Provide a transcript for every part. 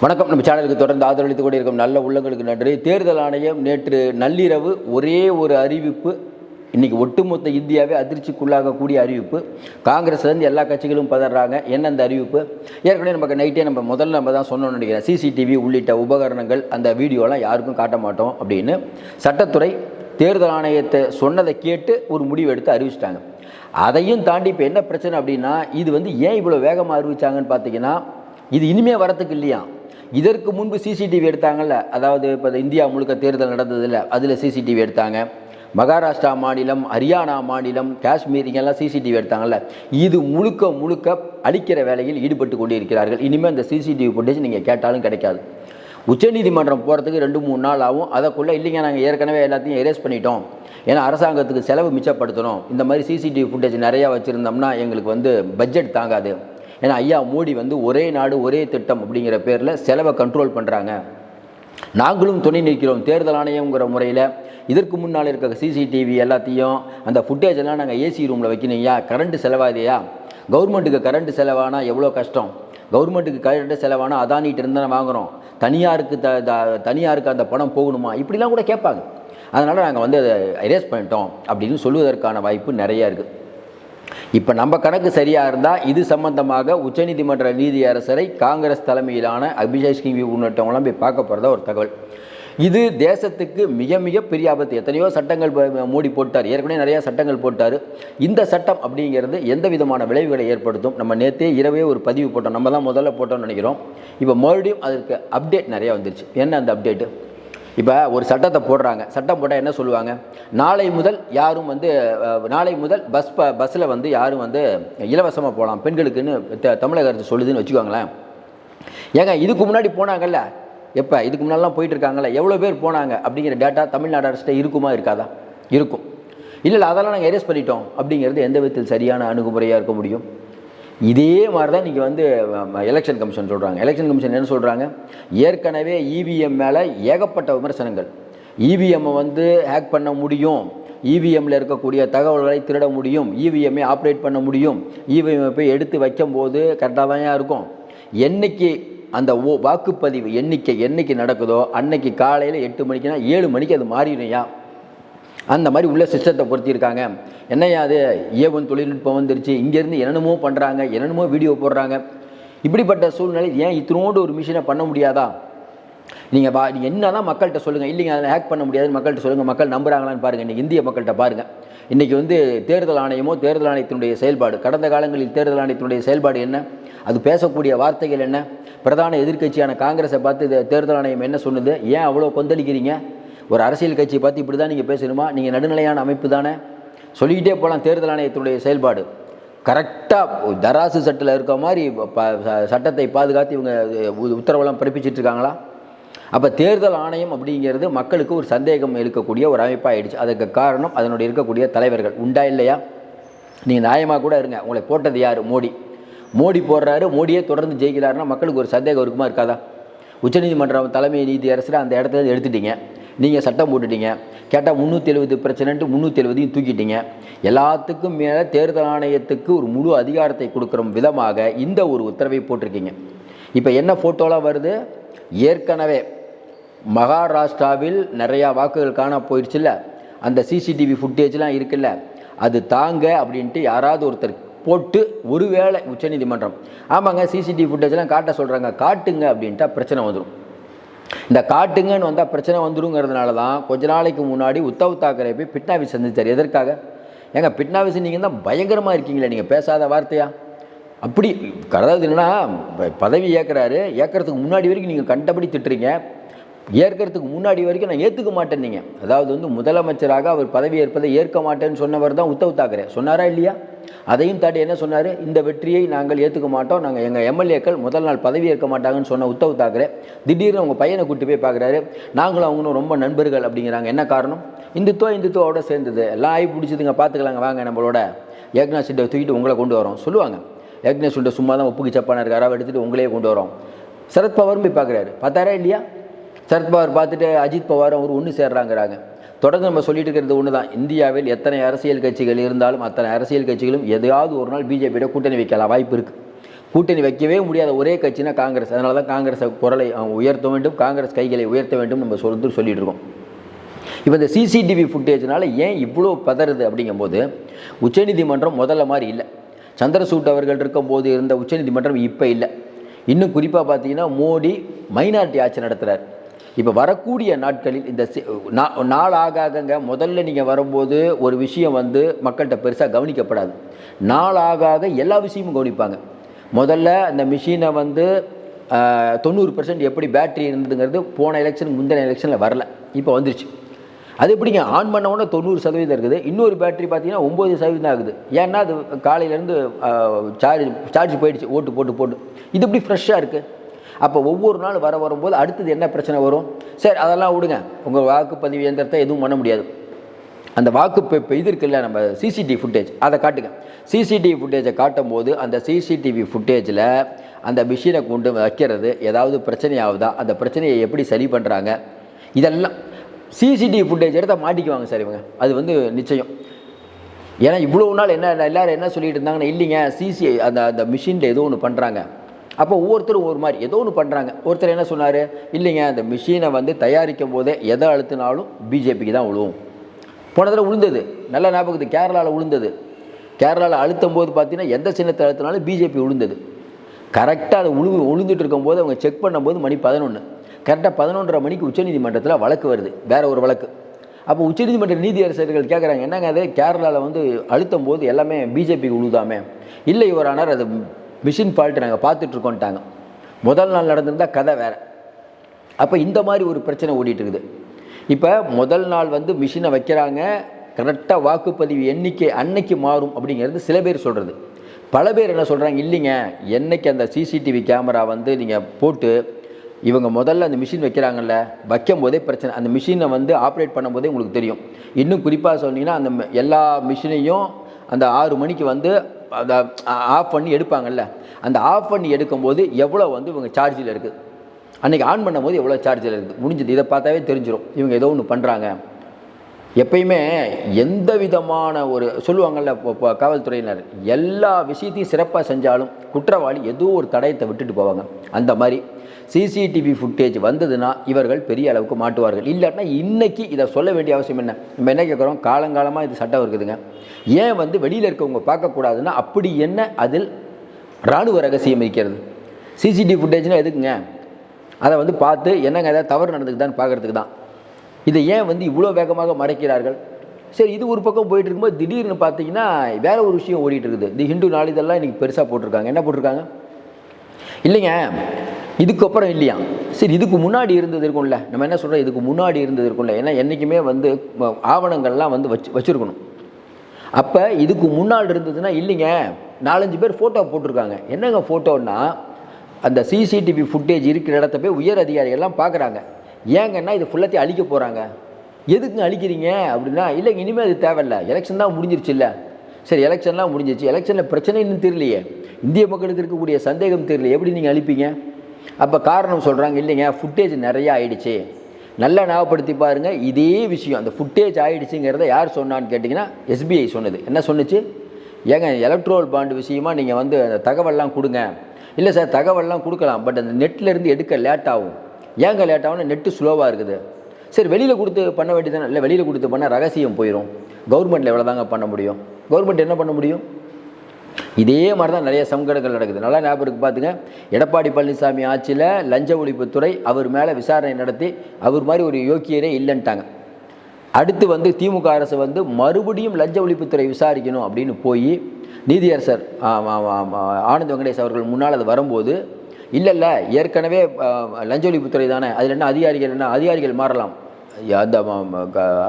வணக்கம். நம்ம சேனலுக்கு தொடர்ந்து ஆதரவளித்துக் கொண்டிருக்கும் நல்ல உள்ளங்களுக்கு நன்றி. தேர்தல் ஆணையம் நேற்று நள்ளிரவு ஒரே ஒரு அறிவிப்பு, இன்றைக்கி ஒட்டுமொத்த இந்தியாவே அதிர்ச்சிக்குள்ளாகக்கூடிய அறிவிப்பு. காங்கிரஸ்லேருந்து எல்லா கட்சிகளும் பதறாங்க. என்ன அந்த அறிவிப்பு? ஏற்கனவே நமக்கு நைட்டே நம்ம தான் சொன்னோம்னு நினைக்கிறேன். சிசிடிவி உள்ளிட்ட உபகரணங்கள் அந்த வீடியோலாம் யாருக்கும் காட்ட மாட்டோம் அப்படின்னு சட்டத்துறை தேர்தல் ஆணையத்தை சொன்னதை கேட்டு ஒரு முடிவு எடுத்து அறிவிச்சிட்டாங்க. அதையும் தாண்டி இப்போ என்ன பிரச்சனை அப்படின்னா, இது ஏன் இவ்வளோ வேகமாக அறிவிச்சாங்கன்னு பார்த்தீங்கன்னா, இது இனிமேல் வரத்துக்கு இல்லையா. இதற்கு முன்பு சிசிடிவி எடுத்தாங்கல்ல, அதாவது இப்போ இந்தியா முழுக்க தேர்தல் நடந்ததில்ல, அதில் சிசிடிவி எடுத்தாங்க. மகாராஷ்டிரா மாநிலம், ஹரியானா மாநிலம், காஷ்மீர் இங்கெல்லாம் சிசிடிவி எடுத்தாங்கல்ல. இது முழுக்க அழிக்கிற வேலையில் ஈடுபட்டு கொண்டு இருக்கிறார்கள். இனிமேல் இந்த சிசிடிவி ஃபுட்டேஜ் நீங்கள் கேட்டாலும் கிடைக்காது. உச்சநீதிமன்றம் போகிறதுக்கு 2-3 நாள் ஆகும். அதற்குள்ளே இல்லைங்க நாங்கள் ஏற்கனவே எல்லாத்தையும் எரேஸ் பண்ணிட்டோம், ஏன்னா அரசாங்கத்துக்கு செலவு மிச்சப்படுத்தணும், இந்த மாதிரி சிசிடிவி ஃபுட்டேஜ் நிறையா வச்சுருந்தோம்னா எங்களுக்கு பட்ஜெட் தாங்காது. ஏன்னா ஐயா மோடி ஒரே நாடு ஒரே திட்டம் அப்படிங்கிற பேரில் செலவை கண்ட்ரோல் பண்ணுறாங்க. நாங்களும் துணை நிற்கிறோம் தேர்தல் ஆணையங்கிற முறையில். இதற்கு முன்னால் இருக்க சிசிடிவி எல்லாத்தையும் அந்த ஃபுட்டேஜ் எல்லாம் நாங்கள் ஏசி ரூமில் வைக்கணும்யா, கரண்ட்டு செலவாதையா, கவர்மெண்ட்டுக்கு கரண்ட்டு செலவானா எவ்வளோ கஷ்டம், கவர்மெண்ட்டுக்கு கரண்ட்டு செலவானா அதானிட்டு இருந்தால் வாங்குகிறோம், தனியாருக்கு அந்த பணம் போகணுமா, இப்படிலாம் கூட கேட்பாங்க. அதனால் நாங்கள் அதை எரேஸ் பண்ணிட்டோம் அப்படின்னு சொல்லுவதற்கான வாய்ப்பு நிறையா இருக்குது. இப்போ நம்ம கணக்கு சரியாக இருந்தால் இது சம்பந்தமாக உச்சநீதிமன்ற நீதியரசரை காங்கிரஸ் தலைமையிலான அபிஷேக் சிங்வி உள்ளிட்டவங்களாம் போய் பார்க்க போகிறதா ஒரு தகவல். இது தேசத்துக்கு மிக பெரிய ஆபத்து. எத்தனையோ சட்டங்கள் மோடி போட்டார், ஏற்கனவே நிறையா சட்டங்கள் போட்டார். இந்த சட்டம் அப்படிங்கிறது எந்த விதமான விளைவுகளை ஏற்படுத்தும்? நம்ம நேற்றே இரவே ஒரு பதிவு போட்டோம், நம்ம தான் முதல்ல போட்டோம்னு நினைக்கிறோம். இப்போ மறுபடியும் அதற்கு அப்டேட் நிறையா வந்துருச்சு. என்ன அந்த அப்டேட்டு? இப்போ ஒரு சட்டத்தை போடுறாங்க, சட்டம் போட்டால் என்ன சொல்லுவாங்க, நாளை முதல் யாரும் பஸ்ஸில் யாரும் இலவசமாக போகலாம் பெண்களுக்குன்னு தமிழக அரசு சொல்லுதுன்னு வச்சுக்கோங்களேன். ஏங்க இதுக்கு முன்னாடி போனாங்கல்ல, எப்போ இதுக்கு முன்னாடிலாம் போயிட்டு இருக்காங்கல்ல, எவ்வளோ பேர் போனாங்க அப்படிங்கிற டேட்டா தமிழ்நாடு அரசிட்ட இருக்குமா இருக்காதா? இருக்கும். இல்லை அதெல்லாம் நாங்கள் எரேஸ் பண்ணிட்டோம் அப்படிங்கிறது எந்த விதத்தில் சரியான அணுகுமுறையாக இருக்க முடியும்? இதே மாதிரி தான் நீங்கள் எலெக்ஷன் கமிஷன் சொல்கிறாங்க. எலெக்ஷன் கமிஷன் என்ன சொல்கிறாங்க, ஏற்கனவே இவிஎம் மேலே ஏகப்பட்ட விமர்சனங்கள். இவிஎம்மை ஹேக் பண்ண முடியும், இவிஎம்மில் இருக்கக்கூடிய தகவல்களை திருட முடியும், இவிஎம்ஐ ஆப்ரேட் பண்ண முடியும், இவிஎம்ஐ போய் எடுத்து வைக்கும்போது கரெக்டாக தான் இருக்கும். என்றைக்கு அந்த வாக்குப்பதிவு என்னைக்கு நடக்குதோ அன்னைக்கு காலையில் 8 மணிக்குனா 7 மணிக்கு அது மாறிடும்யா. அந்த மாதிரி உள்ள சிஸ்டத்தை பொருத்தியிருக்காங்க. என்னையா அது ஏவன் தொழில்நுட்பம் வந்துருச்சு, இங்கேருந்து என்னென்னமோ பண்ணுறாங்க, என்னென்னமோ வீடியோ போடுறாங்க. இப்படிப்பட்ட சூழ்நிலை ஏன் இத்தினோண்டு ஒரு மிஷினை பண்ண முடியாதா? நீங்கள் என்ன தான் மக்கள்கிட்ட சொல்லுங்கள், இல்லைங்க அதில் ஹேக் பண்ண முடியாதுன்னு மக்கள்கிட்ட சொல்லுங்கள். மக்கள் நம்புகிறாங்களான்னு பாருங்கள். இன்றைக்கி இந்திய மக்கள்கிட்ட பாருங்கள். இன்றைக்கி தேர்தல் ஆணையமோ தேர்தல் ஆணையத்தினுடைய செயல்பாடு, கடந்த காலங்களில் தேர்தல் ஆணையத்தினுடைய செயல்பாடு என்ன, அது பேசக்கூடிய வார்த்தைகள் என்ன, பிரதான எதிர்க்கட்சியான காங்கிரஸை பார்த்து தேர்தல் ஆணையம் என்ன சொன்னது, ஏன் அவ்வளோ கொந்தளிக்கிறீங்க? ஒரு அரசியல் கட்சியை பார்த்து இப்படி தான் நீங்கள் பேசணுமா? நீங்கள் நடுநிலையான அமைப்பு தானே? சொல்லிக்கிட்டே போகலாம். தேர்தல் ஆணையத்தினுடைய செயல்பாடு கரெக்டாக தராசு சட்டில் இருக்க மாதிரி சட்டத்தை பாதுகாத்து இவங்க உத்தரவெல்லாம் பிறப்பிச்சிட்டு இருக்காங்களா? அப்போ தேர்தல் ஆணையம் அப்படிங்கிறது மக்களுக்கு ஒரு சந்தேகம் இருக்கக்கூடிய ஒரு அமைப்பாக ஆகிடுச்சு. அதுக்கு காரணம் அதனுடைய இருக்கக்கூடிய தலைவர்கள் உண்டா இல்லையா? நீங்கள் நியாயமாக கூட இருங்க, உங்களை போட்டது யார்? மோடி போடுறாரு, மோடியே தொடர்ந்து ஜெயிக்கிறாருன்னா மக்களுக்கு ஒரு சந்தேகம் இருக்குமா இருக்காதா? உச்சநீதிமன்றம் தலைமை நீதியரசர் அந்த இடத்துல எடுத்துட்டீங்க, நீங்கள் சட்டம் போட்டுட்டீங்க, கேட்டால் 370 பிரச்சனைன்ட்டு 370 தூக்கிட்டீங்க. எல்லாத்துக்கும் மேலே தேர்தல் ஆணையத்துக்கு ஒரு முழு அதிகாரத்தை கொடுக்குற விதமாக இந்த ஒரு உத்தரவை போட்டிருக்கீங்க. இப்போ என்ன ஃபோட்டோலாம் வருது? ஏற்கனவே மகாராஷ்டிராவில் நிறையா வாக்குகள் காண போயிடுச்சுல்ல, அந்த சிசிடிவி ஃபுட்டேஜ்லாம் இருக்குல்ல, அது தாங்க அப்படின்ட்டு யாராவது ஒருத்தர் போட்டு, ஒருவேளை உச்சநீதிமன்றம் ஆமாங்க சிசிடிவி ஃபுட்டேஜ்லாம் காட்ட சொல்கிறாங்க, காட்டுங்க அப்படின்ட்டா பிரச்சனை வந்துடும். இந்த காட்டுங்கன்னு வந்தால் பிரச்சனை வந்துடுங்கிறதுனால தான் கொஞ்ச நாளைக்கு முன்னாடி உத்தவ் தாக்கரே போய் பிட்னாவிஸ் சந்திச்சார். எதற்காக? ஏங்க பிட்னாவிஸ் நீங்கள் தான் பயங்கரமாக இருக்கீங்களே, நீங்கள் பேசாத வார்த்தையா? அப்படி அதாவது என்னென்னா, பதவி ஏற்கிறதுக்கு முன்னாடி வரைக்கும் நீங்கள் கண்டபடி திட்டுறீங்க, ஏற்கிறதுக்கு முன்னாடி வரைக்கும் நான் ஏற்றுக்க மாட்டேன். நீங்கள் அதாவது முதலமைச்சராக அவர் பதவி ஏற்பதை ஏற்க மாட்டேன்னு சொன்னவர் தான் உத்தவ் தாக்கரே. சொன்னாரா இல்லையா? அதையும் தாண்டி என்ன சொன்னார், இந்த வெற்றியை நாங்கள் ஏற்றுக்க மாட்டோம், நாங்கள் எங்கள் எம்எல்ஏக்கள் முதல் நாள் பதவி ஏற்க மாட்டாங்கன்னு சொன்ன உத்தவ் தாக்கரே திடீர்னு அவங்க பையனை கூட்டி போய் பார்க்குறாரு. நாங்களும் அவங்களும் ரொம்ப நண்பர்கள் அப்படிங்கிறாங்க. என்ன காரணம்? இந்துத்துவோட சேர்ந்தது எல்லாம் ஆகி பிடிச்சதுங்க, பார்த்துக்கலாங்க வாங்க, நம்மளோட ஏக்நாத் ஷிண்டே தூக்கிட்டு உங்களை கொண்டு வரோம் சொல்லுவாங்க. ஏக்நாத் ஷிண்டே சும்மா தான் ஒப்புக்கு சப்பான இருக்காரா, எடுத்துகிட்டு உங்களையே கொண்டு வரோம். சரத்பவாரும் போய் பார்க்குறாரு, பார்த்தாரா இல்லையா? சரத்பவார் பார்த்துட்டு அஜித் பவாரும் அவர் ஒன்று சேர்றாங்கிறாங்க. தொடர்ந்து நம்ம சொல்லிட்டு இருக்கிறது ஒன்று தான், இந்தியாவில் எத்தனை அரசியல் கட்சிகள் இருந்தாலும் அத்தனை அரசியல் கட்சிகளும் எதையாவது ஒரு நாள் பிஜேபியோட கூட்டணி வைக்கலாம் வாய்ப்பு இருக்குது. கூட்டணி வைக்கவே முடியாத ஒரே கட்சினா காங்கிரஸ். அதனால தான் காங்கிரஸை குரலை உயர்த்த வேண்டும், காங்கிரஸ் கைகளை உயர்த்த வேண்டும் நம்ம சொல்லிட்டு இருக்கோம். இப்போ இந்த சிசிடிவி ஃபுட்டேஜ்னால ஏன் இவ்வளோ பதறுது அப்படிங்கும்போது, உச்சநீதிமன்றம் முதல்ல மாதிரி இல்லை. சந்திரசூட் அவர்கள் இருக்கும்போது இருந்த உச்சநீதிமன்றம் இப்போ இல்லை. இன்னும் குறிப்பாக பார்த்தீங்கன்னா மோடி மைனாரிட்டி ஆட்சி நடத்துகிறார். இப்போ வரக்கூடிய நாட்களில் இந்த நாள் ஆகாதங்க, முதல்ல நீங்கள் வரும்போது ஒரு விஷயம் வந்து மக்கள்கிட்ட பெருசாக கவனிக்கப்படாது. நாள் ஆகாத எல்லா விஷயமும் கவனிப்பாங்க. முதல்ல அந்த மிஷினை வந்து 90% எப்படி பேட்ரி இருந்ததுங்கிறது போன எலெக்ஷன் முந்தின எலெக்ஷனில் வரல, இப்போ வந்துருச்சு. அது எப்படிங்க ஆன் பண்ணவுடனே 90% இருக்குது. இன்னொரு பேட்டரி பார்த்தீங்கன்னா 9% ஆகுது. ஏன்னா அது காலையிலேருந்து சார்ஜ் போயிடுச்சு, ஓட்டு போட்டு. இது எப்படி ஃப்ரெஷ்ஷாக இருக்குது? அப்போ ஒவ்வொரு நாள் வரும்போது அடுத்தது என்ன பிரச்சனை வரும்? சரி, அதெல்லாம் விடுங்க, உங்கள் வாக்குப்பதிவு இயந்திரத்தை எதுவும் பண்ண முடியாது. அந்த இப்போ இது இருக்குல்ல, நம்ம சிசிடிவி ஃபுட்டேஜ் அதை காட்டுங்க. சிசிடிவி ஃபுட்டேஜை காட்டும் போது அந்த சிசிடிவி ஃபுட்டேஜில் அந்த மிஷினை கொண்டு வைக்கிறது ஏதாவது பிரச்சனை ஆகுதா, அந்த பிரச்சனையை எப்படி சரி பண்ணுறாங்க, இதெல்லாம் சிசிடிவி ஃபுட்டேஜ் எடுத்தால் மாட்டிக்குவாங்க சார் இவங்க. அது வந்து நிச்சயம். ஏன்னா இவ்வளோ நாள் எல்லோரும் என்ன சொல்லிட்டு இருந்தாங்கன்னா, இல்லைங்க அந்த மிஷினில் ஏதோ ஒன்று பண்ணுறாங்க. அப்போ ஒவ்வொருத்தரும் ஒரு மாதிரி ஏதோ ஒன்று பண்ணுறாங்க. ஒருத்தர் என்ன சொன்னார், இல்லைங்க அந்த மிஷினை வந்து தயாரிக்கும் போதே எதை அழுத்தினாலும் பிஜேபிக்கு தான் விழுவும். போன தடவை விழுந்தது, நல்ல ஞாபகத்துக்கு கேரளாவில் விழுந்தது. கேரளாவில் அழுத்தும் போது பார்த்தீங்கன்னா எந்த சின்னத்தை அழுத்தினாலும் பிஜேபி விழுந்தது. கரெக்டாக அது விழுந்துட்டு இருக்கும்போது அவங்க செக் பண்ணும்போது மணி 11, கரெக்டாக 11:30 மணிக்கு உச்சநீதிமன்றத்தில் வழக்கு வருது, வேற ஒரு வழக்கு. அப்போ உச்சநீதிமன்ற நீதியரசர்கள் கேட்குறாங்க, என்னங்க அது கேரளாவில் வந்து அழுத்தும் போது எல்லாமே பிஜேபிக்கு விழுதாமே? இல்லை யுவரானர், அது மிஷின் ஃபால்ட்டு, நாங்கள் பார்த்துட்ருக்கோன்ட்டாங்க. முதல் நாள் நடந்திருந்தால் கதை வேறு. அப்போ இந்த மாதிரி ஒரு பிரச்சனை ஓடிட்டுருக்குது. இப்போ முதல் நாள் வந்து மிஷினை வைக்கிறாங்க, கரெக்டாக வாக்குப்பதிவு எண்ணிக்கை அன்னைக்கு மாறும் அப்படிங்கிறது சில பேர் சொல்கிறது. பல பேர் என்ன சொல்கிறாங்க, இல்லைங்க என்னைக்கு அந்த சிசிடிவி கேமரா வந்து நீங்கள் போட்டு இவங்க முதல்ல அந்த மிஷின் வைக்கிறாங்கல்ல, வைக்கும் போதே பிரச்சனை. அந்த மிஷினை வந்து ஆப்ரேட் பண்ணும்போதே உங்களுக்கு தெரியும். இன்னும் குறிப்பாக சொன்னீங்கன்னா அந்த எல்லா மிஷினையும் அந்த 6 மணிக்கு வந்து அதை ஆஃப் பண்ணி எடுப்பாங்கல்ல, அந்த ஆஃப் பண்ணி எடுக்கும்போது எவ்வளோ வந்து இவங்க சார்ஜில் இருக்குது, அன்றைக்கி ஆன் பண்ணும்போது எவ்வளோ சார்ஜில் இருக்குது, முடிஞ்சது. இதை பார்த்தாவே தெரிஞ்சிடும் இவங்க ஏதோ ஒன்று பண்ணுறாங்க. எப்பயுமே எந்த விதமான ஒரு சொல்லுவாங்கள்ல, இப்போ காவல்துறையினர் எல்லா விஷயத்தையும் சிறப்பாக செஞ்சாலும் குற்றவாளி ஏதோ ஒரு தடயத்தை விட்டுட்டு போவாங்க. அந்த மாதிரி சிசிடிவி ஃபுட்டேஜ் வந்ததுன்னா இவர்கள் பெரிய அளவுக்கு மாட்டுவார்கள். இல்லாட்டினா இன்றைக்கி இதை சொல்ல வேண்டிய அவசியம் என்ன? நம்ம என்ன கேட்குறோம், காலங்காலமாக இது சட்டம் இருக்குதுங்க, ஏன் வந்து வெளியில் இருக்கவங்க பார்க்கக்கூடாதுன்னா அப்படி என்ன அதில் இராணுவ ரகசியம் இருக்கிறது? சிசிடிவி ஃபுட்டேஜ்னால் எதுக்குங்க? அதை வந்து பார்த்து என்னங்க ஏதாவது தவறு நடந்துக்குதான்னு பார்க்குறதுக்கு தான். இதை ஏன் வந்து இவ்வளோ வேகமாக மறைக்கிறார்கள்? சரி, இது ஒரு பக்கம் போயிட்டு இருக்கும்போது திடீர்னு பார்த்தீங்கன்னா வேற ஒரு விஷயம் ஓடிட்டு இருக்குது. தி ஹிந்து நாளிதெல்லாம் இன்றைக்கி பெருசாக போட்டிருக்காங்க. என்ன போட்டிருக்காங்க? இல்லைங்க இதுக்கப்புறம் இல்லையா, சரி இதுக்கு முன்னாடி இருந்தது இருக்கும்ல. நம்ம என்ன சொல்கிறோம், இதுக்கு முன்னாடி இருந்தது இருக்கும்ல. ஏன்னா என்றைக்குமே வந்து ஆவணங்கள்லாம் வந்து வச்சுருக்கணும். அப்போ இதுக்கு முன்னாடி இருந்ததுன்னா இல்லைங்க, 4-5 பேர் ஃபோட்டோ போட்டிருக்காங்க. என்னங்க ஃபோட்டோன்னா, அந்த சிசிடிவி ஃபுட்டேஜ் இருக்கிற இடத்த போய் உயர் அதிகாரிகள்லாம் பார்க்குறாங்க. ஏங்கன்னா இது ஃபுல்லாத்தையும் அழிக்க போகிறாங்க. எதுக்குங்க அழிக்கிறீங்க அப்படின்னா, இல்லைங்க இனிமேல் அது தேவையில்ல, எலெக்ஷன் தான் முடிஞ்சிருச்சு. இல்லை சரி, எலெக்ஷன்லாம் முடிஞ்சிச்சு, எலெக்ஷனில் பிரச்சனைன்னு தெரியலையே, இந்திய மக்களுக்கு இருக்கக்கூடிய சந்தேகம் தெரியல, எப்படி நீங்கள் அழிப்பீங்க? அப்போ காரணம் சொல்கிறாங்க, இல்லைங்க ஃபுட்டேஜ் நிறையா ஆகிடுச்சு. நல்லா ஞாபகப்படுத்தி பாருங்கள், இதே விஷயம் அந்த ஃபுட்டேஜ் ஆகிடுச்சுங்கிறத யார் சொன்னான்னு கேட்டிங்கன்னா எஸ்பிஐ சொன்னது. என்ன சொன்னிச்சு? ஏங்க எலக்ட்ரோல் பாண்டு விஷயமா நீங்கள் வந்து அந்த தகவல்லாம் கொடுங்க. இல்லை சார் தகவல்லாம் கொடுக்கலாம், பட் அந்த நெட்லேருந்து எடுக்க லேட் ஆகும். ஏங்க லேட் ஆகும்னா நெட்டு ஸ்லோவாக இருக்குது. சரி வெளியில் கொடுத்து பண்ண வேண்டியதானே? இல்லை வெளியில் கொடுத்து பண்ணால் ரகசியம் போயிடும். கவர்மெண்ட்டில் எவ்வளோ தாங்க பண்ண முடியும்? கவர்மெண்ட் என்ன பண்ண முடியும்? இதே மாதிரி தான் நிறைய சங்கடங்கள் நடக்குது. நல்லா ஞாபகம் பார்த்துங்க, எடப்பாடி பழனிசாமி ஆட்சியில் லஞ்ச ஒழிப்புத்துறை அவர் மேலே விசாரணை நடத்தி அவர் மாதிரி ஒரு யோக்கியரே இல்லைன்ட்டாங்க. அடுத்து வந்து திமுக அரசு வந்து மறுபடியும் லஞ்ச ஒழிப்புத்துறை விசாரிக்கணும் அப்படின்னு போய் நீதியரசர் ஆனந்த் வெங்கடேஷ் அவர்கள் முன்னால் அது வரும்போது, இல்லை ஏற்கனவே லஞ்ச ஒழிப்புத்துறை தானே, அதில் என்ன அதிகாரிகள் மாறலாம்,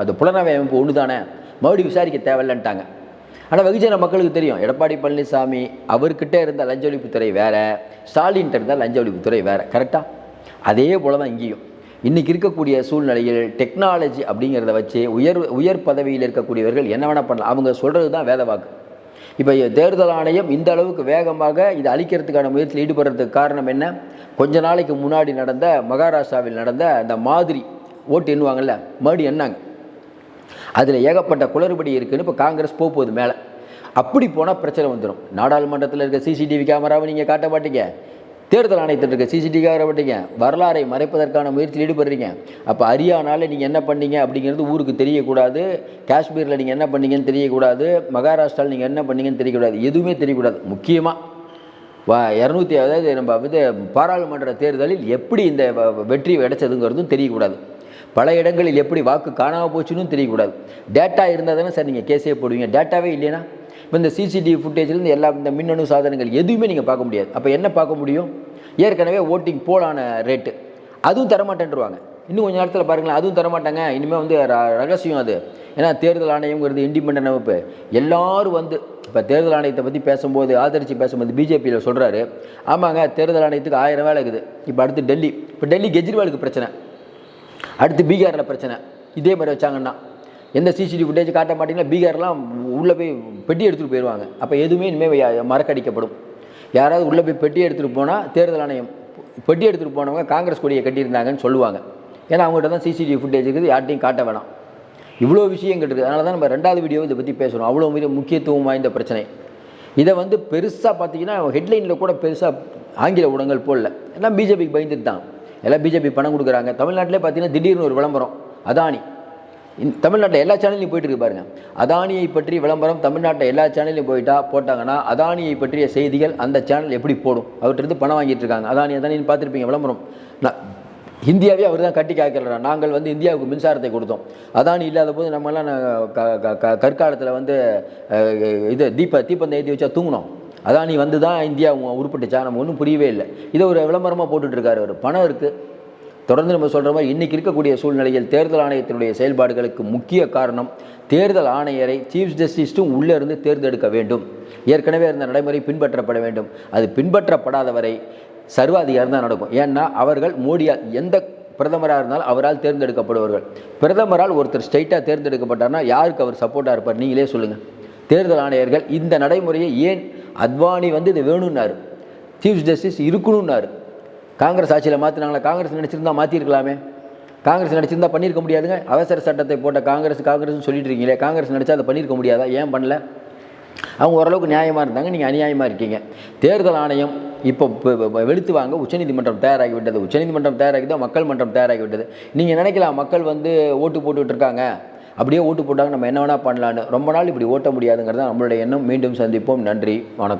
அது புலனாய்வு அமைப்பு ஒன்று தானே, மறுபடியும் விசாரிக்க தேவையில்லைன்ட்டாங்க. ஆனால் வெகுஜன மக்களுக்கு தெரியும், எடப்பாடி பழனிசாமி அவர்கிட்ட இருந்த லஞ்ச ஒழிப்புத்துறை வேறு, ஸ்டாலின்கிட்ட இருந்தால் லஞ்ச ஒழிப்புத்துறை வேறு. கரெக்டாக அதே போல் தான் இங்கேயும். இன்றைக்கி இருக்கக்கூடிய சூழ்நிலையில் டெக்னாலஜி அப்படிங்கிறத வச்சு உயர் பதவியில் இருக்கக்கூடியவர்கள் என்ன வேணால் பண்ணலாம். அவங்க சொல்கிறது தான் வேத வாக்கு. இப்போ தேர்தல் ஆணையம் இந்த அளவுக்கு வேகமாக இதை அழிக்கிறதுக்கான முயற்சியில் ஈடுபடுறதுக்கு காரணம் என்ன? கொஞ்ச நாளைக்கு முன்னாடி நடந்த மகாராஷ்டிராவில் நடந்த அந்த மாதிரி ஓட்டு எண்ணுவாங்கள்ல, மறுபடி எண்ணாங்க, அதில் ஏகப்பட்ட குளறுபடி இருக்குதுன்னு இப்போ காங்கிரஸ் போகுது மேலே. அப்படி போனால் பிரச்சனை வந்துடும். நாடாளுமன்றத்தில் இருக்க சிசிடிவி கேமராவை நீங்கள் காட்ட மாட்டீங்க, தேர்தல் ஆணையத்தில் இருக்க சிசிடிவி கேமரா மாட்டீங்க, வரலாறை மறைப்பதற்கான முயற்சியில் ஈடுபடுறீங்க. அப்போ ஹரியானாவில் நீங்கள் என்ன பண்ணீங்க அப்படிங்கிறது ஊருக்கு தெரியக்கூடாது, காஷ்மீரில் நீங்கள் என்ன பண்ணீங்கன்னு தெரியக்கூடாது, மகாராஷ்டிராவில் நீங்கள் என்ன பண்ணீங்கன்னு தெரியக்கூடாது, எதுவுமே தெரியக்கூடாது. முக்கியமாக 200 அதாவது நம்ம பாராளுமன்ற தேர்தலில் எப்படி இந்த வெற்றி கிடைச்சதுங்கிறதும் தெரியக்கூடாது, பல இடங்களில் எப்படி வாக்கு காணாமல் போச்சுன்னு தெரியக்கூடாது. டேட்டா இருந்தால் தானே சார் நீங்கள் கேஸே போடுவீங்க. டேட்டாவே இல்லைன்னா இப்போ இந்த சிசிடிவி ஃபுட்டேஜ்லேருந்து எல்லா இந்த மின்னணு சாதனங்கள் எதுவுமே நீங்கள் பார்க்க முடியாது. அப்போ என்ன பார்க்க முடியும்? ஏற்கனவே ஓட்டிங் போலான ரேட்டு அதுவும் தரமாட்டேன்ருவாங்க. இன்னும் கொஞ்சம் நேரத்தில் பாருங்களேன், அதுவும் தரமாட்டாங்க. இனிமேல் ரகசியம் அது. ஏன்னா தேர்தல் ஆணையங்கிறது இண்டிபெண்டன்ட் அமைப்பு. எல்லோரும் இப்போ தேர்தல் ஆணையத்தை பற்றி பேசும்போது, ஆதரித்து பேசும்போது பிஜேபியில் சொல்கிறாரு, ஆமாங்க தேர்தல் ஆணையத்துக்கு 1000 வேலை இருக்குது. இப்போ அடுத்து டெல்லி, இப்போ டெல்லி கெஜ்ரிவாலுக்கு பிரச்சனை, அடுத்து பீகாரில் பிரச்சனை. இதே மாதிரி வச்சாங்கன்னா எந்த சிசிடிவி ஃபுட்டேஜ் காட்ட மாட்டிங்கன்னா பீகார்லாம் உள்ளே போய் பெட்டி எடுத்துகிட்டு போயிடுவாங்க. அப்போ எதுவுமே இனிமேல் மறக்கடிக்கப்படும். யாராவது உள்ளே போய் பெட்டி எடுத்துகிட்டு போனால் தேர்தல் ஆணையம் பெட்டி எடுத்துகிட்டு போனவங்க காங்கிரஸ் கொடியை கட்டியிருந்தாங்கன்னு சொல்லுவாங்க. ஏன்னா அவங்ககிட்ட தான் சிசிடிவி ஃபுட்டேஜ் இருக்குது, யார்ட்டையும் காட்ட வேணாம். இவ்வளோ விஷயம் இருக்குது. அதனால தான் நம்ம 2வது வீடியோ இதை பற்றி பேசுகிறோம். அவ்வளோ முக்கியத்துவம் வாய்ந்த பிரச்சனை. இதை பெருசாக பார்த்தீங்கன்னா ஹெட்லைனில் கூட பெருசாக ஆங்கில ஊடகங்கள் போடல. எல்லாம் பிஜேபிக்கு பயந்துட்டு தான். எல்லாம் பிஜேபி பணம் கொடுக்குறாங்க. தமிழ்நாட்டிலே பார்த்தீங்கன்னா திடீர்னு ஒரு விளம்பரம், அதானி. தமிழ்நாட்டில் எல்லா சேனல்லையும் போயிட்டு இருக்கு பாருங்கள். அதானியை பற்றி விளம்பரம் தமிழ்நாட்டில் எல்லா சேனல்லையும் போட்டாங்கன்னா அதானியை பற்றிய செய்திகள் அந்த சேனல் எப்படி போடும்? அவர்கிட்ட பணம் வாங்கிட்டு இருக்காங்க. அதானின்னு பார்த்துருப்பீங்க விளம்பரம். இந்தியாவே அவர் தான் கட்டி காய்க்கிறார். நாங்கள் இந்தியாவுக்கு மின்சாரத்தை கொடுத்தோம். அதானி இல்லாத போது நம்மளாம் கற்காலத்தில் இது தீப்பந்தம் ஏற்றி வச்சா தூங்கணும். அதானி தான் இந்தியா உருப்பட்டுச்சா? நம்ம ஒன்றும் புரியவே இல்லை. இதை ஒரு விளம்பரமாக போட்டுட்ருக்காரு. ஒரு பணம் இருக்குது. தொடர்ந்து நம்ம சொல்கிற மாதிரி இன்றைக்கி இருக்கக்கூடிய சூழ்நிலையில் தேர்தல் ஆணையத்தினுடைய செயல்பாடுகளுக்கு முக்கிய காரணம் தேர்தல் ஆணையரை சீஃப் ஜஸ்டிஸும் உள்ளே இருந்து தேர்ந்தெடுக்க வேண்டும். ஏற்கனவே இருந்த நடைமுறை பின்பற்றப்பட வேண்டும். அது பின்பற்றப்படாத வரை சர்வாதிகாரம் தான் நடக்கும். ஏன்னா அவர்கள் மோடியால் எந்த பிரதமராக இருந்தாலும் அவரால் தேர்ந்தெடுக்கப்படுவார்கள். பிரதமரால் ஒருத்தர் ஸ்ட்ரைட்டாக தேர்ந்தெடுக்கப்பட்டார்னா யாருக்கு அவர் சப்போர்ட்டாக இருப்பார்? நீங்களே சொல்லுங்கள். தேர்தல் ஆணையர்கள் இந்த நடைமுறையை ஏன் அத்வானி இது வேணும்னாரு, சீஃப் ஜஸ்டிஸ் இருக்கணும்னாரு. காங்கிரஸ் ஆட்சியில் மாற்றினாங்களா? காங்கிரஸ் நினச்சிருந்தா மாற்றிருக்கலாமே. காங்கிரஸ் நினச்சிருந்தா பண்ணியிருக்க முடியாதுங்க. அவசர சட்டத்தை போட்ட காங்கிரஸ்னு சொல்லிட்டு இருக்கீங்களே, காங்கிரஸ் நினச்சா அதை பண்ணியிருக்க முடியாதா? ஏன் பண்ணல? அவங்க ஓரளவுக்கு நியாயமாக இருந்தாங்க, நீங்கள் அநியாயமாக இருக்கீங்க. தேர்தல் ஆணையம் இப்போ வெளுத்து வாங்க உச்சநீதிமன்றம் தயாராகிவிட்டது. உச்சநீதிமன்றம் தயாராகி தான் மக்கள் மன்றம் தயாராகிவிட்டது. நீங்கள் நினைக்கலாம் மக்கள் ஓட்டு போட்டுக்கிட்டு இருக்காங்க, அப்படியே ஓட்டு போட்டாங்க நம்ம என்ன வேணால் பண்ணலான்னு. ரொம்ப நாள் இப்படி ஓட்ட முடியாதுங்கிறது நம்மளுடைய எண்ணம். மீண்டும் சந்திப்போம். நன்றி, வணக்கம்.